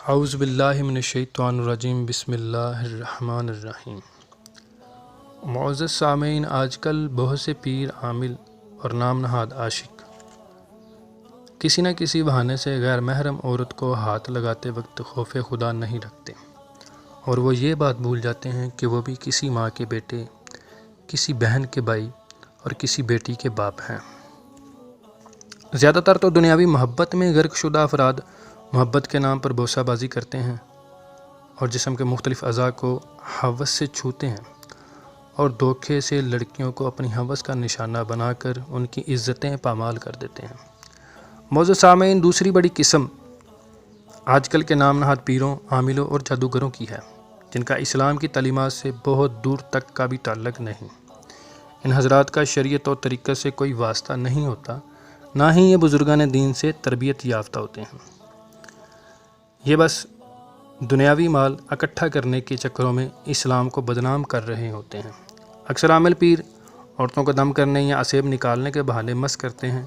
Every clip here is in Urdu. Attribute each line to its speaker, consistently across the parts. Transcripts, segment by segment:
Speaker 1: اعوذ باللہ من الشیطان الرجیم، بسم اللہ الرحمن الرحیم۔ معزز سامعین، آج کل بہت سے پیر، عامل اور نام نہاد عاشق کسی نہ کسی بہانے سے غیر محرم عورت کو ہاتھ لگاتے وقت خوف خدا نہیں رکھتے، اور وہ یہ بات بھول جاتے ہیں کہ وہ بھی کسی ماں کے بیٹے، کسی بہن کے بھائی اور کسی بیٹی کے باپ ہیں۔ زیادہ تر تو دنیاوی محبت میں غرق شدہ افراد محبت کے نام پر بوسہ بازی کرتے ہیں اور جسم کے مختلف اعضاء کو ہوس سے چھوتے ہیں اور دھوکے سے لڑکیوں کو اپنی ہوس کا نشانہ بنا کر ان کی عزتیں پامال کر دیتے ہیں۔ معزز سامعین، دوسری بڑی قسم آج کل کے نام نہاد پیروں، عاملوں اور جادوگروں کی ہے، جن کا اسلام کی تعلیمات سے بہت دور تک کا بھی تعلق نہیں۔ ان حضرات کا شریعت اور طریقت سے کوئی واسطہ نہیں ہوتا، نہ ہی یہ بزرگان دین سے تربیت یافتہ ہوتے ہیں۔ یہ بس دنیاوی مال اکٹھا کرنے کے چکروں میں اسلام کو بدنام کر رہے ہوتے ہیں۔ اکثر عامل پیر عورتوں کو دم کرنے یا اسیب نکالنے کے بہانے مس کرتے ہیں،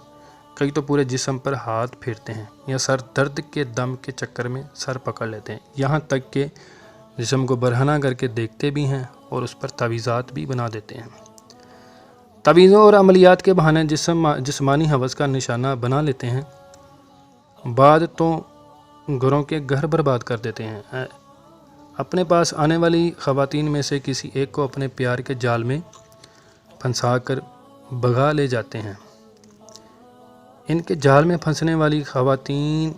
Speaker 1: کئی تو پورے جسم پر ہاتھ پھیرتے ہیں یا سر درد کے دم کے چکر میں سر پکڑ لیتے ہیں، یہاں تک کہ جسم کو برہنہ کر کے دیکھتے بھی ہیں اور اس پر تعویذات بھی بنا دیتے ہیں۔ تعویذوں اور عملیات کے بہانے جسمانی ہوس کا نشانہ بنا لیتے ہیں، بعد تو گھروں کے گھر برباد کر دیتے ہیں۔ اپنے پاس آنے والی خواتین میں سے کسی ایک کو اپنے پیار کے جال میں پھنسا کر بھگا لے جاتے ہیں۔ ان کے جال میں پھنسنے والی خواتین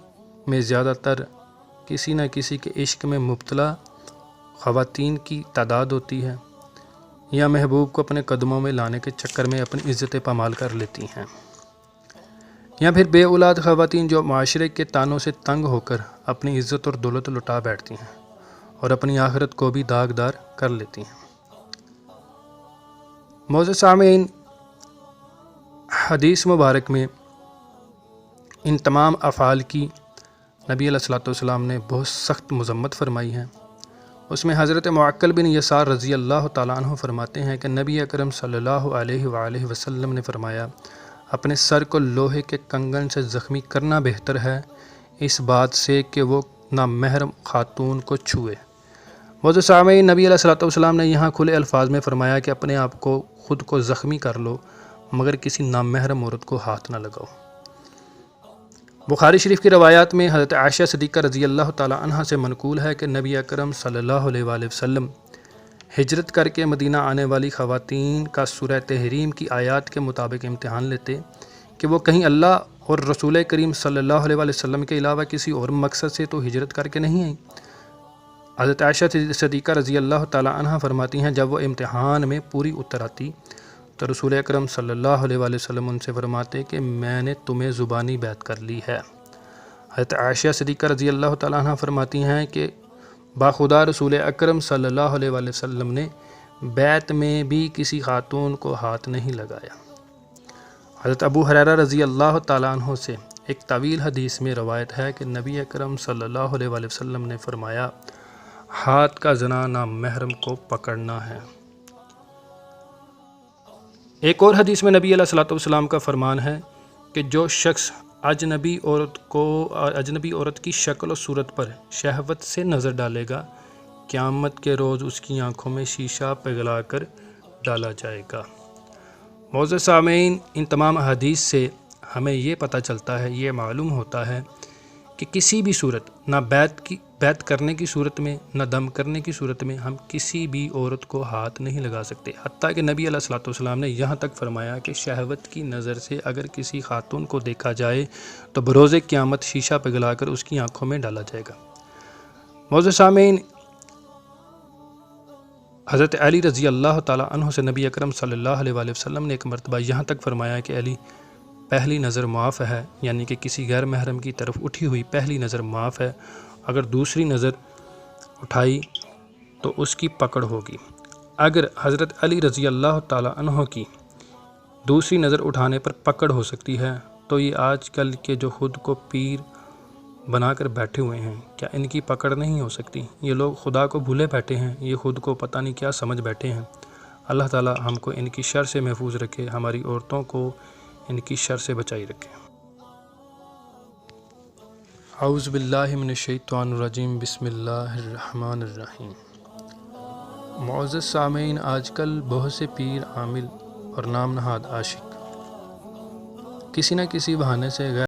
Speaker 1: میں زیادہ تر کسی نہ کسی کے عشق میں مبتلا خواتین کی تعداد ہوتی ہے، یا محبوب کو اپنے قدموں میں لانے کے چکر میں اپنی عزتیں پامال کر لیتی ہیں، یا پھر بے اولاد خواتین جو معاشرے کے طعنوں سے تنگ ہو کر اپنی عزت اور دولت لٹا بیٹھتی ہیں اور اپنی آخرت کو بھی داغدار کر لیتی ہیں۔ معزز سامعین، حدیث مبارک میں ان تمام افعال کی نبی علیہ الصلوۃ والسلام نے بہت سخت مذمت فرمائی ہے۔ اس میں حضرت معقل بن یسار رضی اللہ تعالیٰ عنہ فرماتے ہیں کہ نبی اکرم صلی اللہ علیہ وآلہ وسلم نے فرمایا، اپنے سر کو لوہے کے کنگن سے زخمی کرنا بہتر ہے اس بات سے کہ وہ نامحرم خاتون کو چھوئے۔ معزز سامعین، نبی علیہ الصلوۃ والسلام نے یہاں کھلے الفاظ میں فرمایا کہ اپنے آپ کو خود کو زخمی کر لو، مگر کسی نامحرم عورت کو ہاتھ نہ لگاؤ۔ بخاری شریف کی روایات میں حضرت عائشہ صدیقہ رضی اللہ تعالیٰ عنہ سے منقول ہے کہ نبی اکرم صلی اللہ علیہ وآلہ وسلم ہجرت کر کے مدینہ آنے والی خواتین کا سورہ تحریم کی آیات کے مطابق امتحان لیتے کہ وہ کہیں اللہ اور رسول کریم صلی اللہ علیہ وآلہ وسلم کے علاوہ کسی اور مقصد سے تو ہجرت کر کے نہیں آئیں۔ حضرت عائشہ صدیقہ رضی اللہ تعالیٰ عنہ فرماتی ہیں، جب وہ امتحان میں پوری اتر آتی تو رسول اکرم صلی اللہ علیہ وآلہ وسلم ان سے فرماتے کہ میں نے تمہیں زبانی بیعت کر لی ہے۔ حضرت عائشہ صدیقہ رضی اللہ تعالیٰ عنہ فرماتی ہیں کہ باخدا رسول اکرم صلی اللہ علیہ وآلہ وسلم نے بیعت میں بھی کسی خاتون کو ہاتھ نہیں لگایا۔ حضرت ابو ہریرہ رضی اللہ تعالیٰ عنہ سے ایک طویل حدیث میں روایت ہے کہ نبی اکرم صلی اللہ علیہ وآلہ وسلم نے فرمایا، ہاتھ کا زنا نامحرم کو پکڑنا ہے۔ ایک اور حدیث میں نبی علیہ الصلوۃ والسلام کا فرمان ہے کہ جو شخص اجنبی عورت کی شکل و صورت پر شہوت سے نظر ڈالے گا، قیامت کے روز اس کی آنکھوں میں شیشہ پگھلا کر ڈالا جائے گا۔ معزز سامعین، ان تمام احادیث سے ہمیں یہ پتہ چلتا ہے، یہ معلوم ہوتا ہے کہ کسی بھی صورت، نہ بیعت کرنے کی صورت میں، نہ دم کرنے کی صورت میں ہم کسی بھی عورت کو ہاتھ نہیں لگا سکتے، حتیٰ کہ نبی علیہ الصلوۃ والسلام نے یہاں تک فرمایا کہ شہوت کی نظر سے اگر کسی خاتون کو دیکھا جائے تو بروز قیامت شیشہ پگھلا کر اس کی آنکھوں میں ڈالا جائے گا۔ معزز سامعین، حضرت علی رضی اللہ تعالیٰ عنہ سے نبی اکرم صلی اللہ علیہ وآلہ وسلم نے ایک مرتبہ یہاں تک فرمایا کہ علی، پہلی نظر معاف ہے، یعنی کہ کسی غیر محرم کی طرف اٹھی ہوئی پہلی نظر معاف ہے، اگر دوسری نظر اٹھائی تو اس کی پکڑ ہوگی۔ اگر حضرت علی رضی اللہ تعالیٰ عنہ کی دوسری نظر اٹھانے پر پکڑ ہو سکتی ہے تو یہ آج کل کے جو خود کو پیر بنا کر بیٹھے ہوئے ہیں، کیا ان کی پکڑ نہیں ہو سکتی؟ یہ لوگ خدا کو بھولے بیٹھے ہیں، یہ خود کو پتہ نہیں کیا سمجھ بیٹھے ہیں۔ اللہ تعالیٰ ہم کو ان کی شر سے محفوظ رکھے، ہماری عورتوں کو ان کی شر سے بچائی رکھے۔ اعوذ باللہ من الشیطان الرجیم، بسم اللہ الرحمن الرحیم۔ معزز سامعین، آج کل بہت سے پیر، عامل اور نام نہاد عاشق کسی نہ کسی بہانے سے غیر